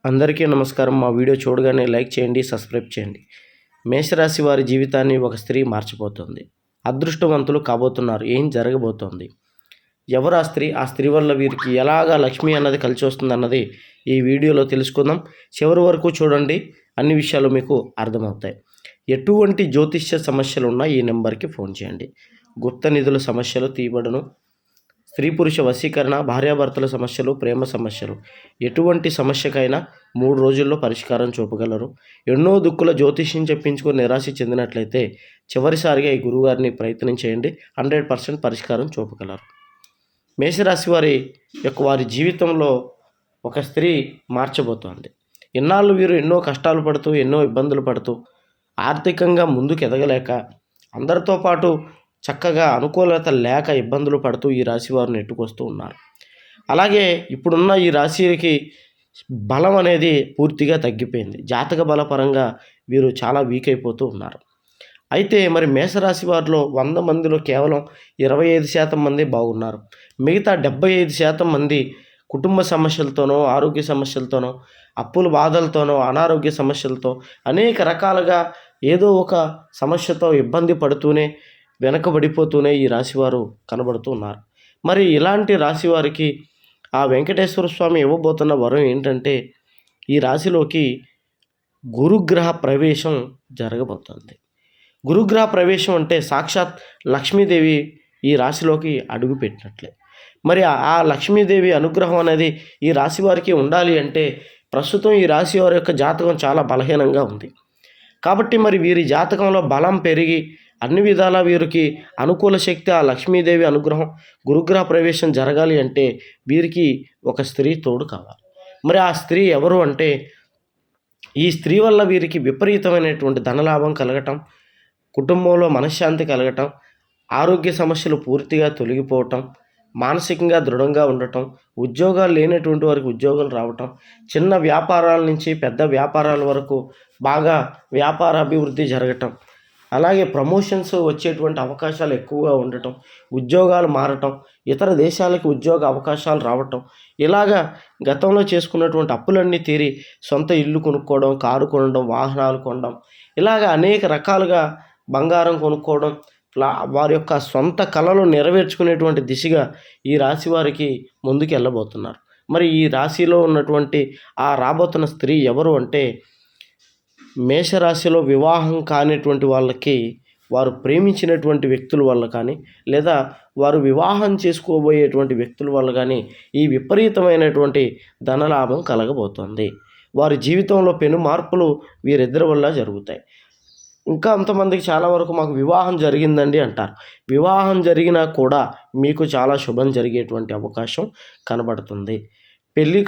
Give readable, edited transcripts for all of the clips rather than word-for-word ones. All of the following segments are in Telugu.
అందరికీ నమస్కారం. మా వీడియో చూడగానే లైక్ చేయండి, సబ్స్క్రైబ్ చేయండి. మేషరాశి వారి జీవితాన్ని ఒక స్త్రీ మార్చిపోతుంది. అదృష్టవంతులు కాబోతున్నారు. ఏం జరగబోతోంది? ఎవరు ఆ స్త్రీ? ఆ స్త్రీ వల్ల వీరికి ఎలాగా లక్ష్మి అన్నది కలిసి వస్తుంది అన్నది ఈ వీడియోలో తెలుసుకుందాం. చివరి వరకు చూడండి, అన్ని విషయాలు మీకు అర్థమవుతాయి. ఎటువంటి జ్యోతిష్య సమస్యలు ఉన్నా ఈ నెంబర్కి ఫోన్ చేయండి. గుప్త నిధుల సమస్యలు తీయబడును. స్త్రీ పురుష వశీకరణ, భార్యాభర్తల సమస్యలు, ప్రేమ సమస్యలు, ఎటువంటి సమస్యకైనా 3 రోజుల్లో పరిష్కారం చూపగలరు. ఎన్నో దిక్కుల జ్యోతిష్యం చెప్పించుకొని నిరాశ చెందినట్లయితే చివరిసారిగా ఈ గురువుగారిని ప్రయత్నం చేయండి. 100% పరిష్కారం చూపగలరు. మేషరాశి వారి జీవితంలో ఒక స్త్రీ మార్చబోతోంది. ఇన్నాళ్ళు వీరు ఎన్నో కష్టాలు పడుతూ, ఎన్నో ఇబ్బందులు పడుతూ, ఆర్థికంగా ముందుకు ఎదగలేక, అందరితో పాటు చక్కగా అనుకూలత లేక ఇబ్బందులు పడుతూ ఈ రాశి వారు నెట్టుకొస్తూ ఉన్నారు. అలాగే ఇప్పుడున్న ఈ రాశికి బలం అనేది పూర్తిగా తగ్గిపోయింది. జాతక బలపరంగా వీరు చాలా వీక్ అయిపోతూ ఉన్నారు. అయితే మరి మేషరాశి వారిలో 100 మందిలో కేవలం 25% మంది బాగున్నారు. మిగతా 75% మంది కుటుంబ సమస్యలతోనో, ఆరోగ్య సమస్యలతోనో, అప్పుల బాధలతోనో, అనారోగ్య సమస్యలతో అనేక రకాలుగా ఏదో ఒక సమస్యతో ఇబ్బంది పడుతూనే, వెనకబడిపోతూనే ఈ రాశివారు కనబడుతూ ఉన్నారు. మరి ఇలాంటి రాశివారికి ఆ వెంకటేశ్వర స్వామి ఇవ్వబోతున్న వరం ఏంటంటే, ఈ రాశిలోకి గురుగ్రహ ప్రవేశం జరగబోతుంది. గురుగ్రహ ప్రవేశం అంటే సాక్షాత్ లక్ష్మీదేవి ఈ రాశిలోకి అడుగుపెట్టినట్లే. మరి ఆ లక్ష్మీదేవి అనుగ్రహం అనేది ఈ రాశి వారికి ఉండాలి అంటే ప్రస్తుతం ఈ రాశి వారి యొక్క జాతకం చాలా బలహీనంగా ఉంది. కాబట్టి మరి వీరి జాతకంలో బలం పెరిగి అన్ని విధాలా వీరికి అనుకూల శక్తి ఆ లక్ష్మీదేవి అనుగ్రహం, గురుగ్రహ ప్రవేశం జరగాలి అంటే వీరికి ఒక స్త్రీ తోడు కావాలి. మరి ఆ స్త్రీ ఎవరు అంటే, ఈ స్త్రీ వల్ల వీరికి విపరీతమైనటువంటి ధనలాభం కలగటం, కుటుంబంలో మనశ్శాంతి కలగటం, ఆరోగ్య సమస్యలు పూర్తిగా తొలగిపోవటం, మానసికంగా దృఢంగా ఉండటం, ఉద్యోగాలు లేనటువంటి వారికి ఉద్యోగాలు రావటం, చిన్న వ్యాపారాల నుంచి పెద్ద వ్యాపారాల వరకు బాగా వ్యాపార అభివృద్ధి జరగటం, అలాగే ప్రమోషన్స్ వచ్చేటువంటి అవకాశాలు ఎక్కువగా ఉండటం, ఉద్యోగాలు మారటం, ఇతర దేశాలకు ఉద్యోగ అవకాశాలు రావటం, ఇలాగా గతంలో చేసుకున్నటువంటి అప్పులన్నీ తీరి సొంత ఇల్లు కొనుక్కోవడం, కారు కొనడం, వాహనాలు కొనడం, ఇలాగ అనేక రకాలుగా బంగారం కొనుక్కోవడం, వారి యొక్క సొంత కళలు నెరవేర్చుకునేటువంటి దిశగా ఈ రాశి వారికి ముందుకు వెళ్ళబోతున్నారు. మరి ఈ రాశిలో ఉన్నటువంటి ఆ రాబోతున్న స్త్రీ ఎవరు అంటే, మేషరాశిలో వివాహం కానిటువంటి వాళ్ళకి వారు ప్రేమించినటువంటి వ్యక్తుల వల్ల కానీ, లేదా వారు వివాహం చేసుకోబోయేటువంటి వ్యక్తుల వల్ల కానీ ఈ విపరీతమైనటువంటి ధనలాభం కలగబోతోంది. వారి జీవితంలో పెను మార్పులు వీరిద్దరి వల్ల జరుగుతాయి. ఇంకా అంతమందికి చాలా వరకు మాకు వివాహం జరిగిందండి అంటారు. వివాహం జరిగినా కూడా మీకు చాలా శుభం జరిగేటువంటి అవకాశం కనబడుతుంది. పెళ్లి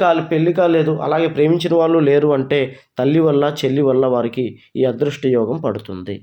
కాలేదు, అలాగే ప్రేమించిన వాళ్ళు లేరు అంటే తల్లి వల్ల, చెల్లి వల్ల వారికి ఈ అదృష్ట యోగం పడుతుంది.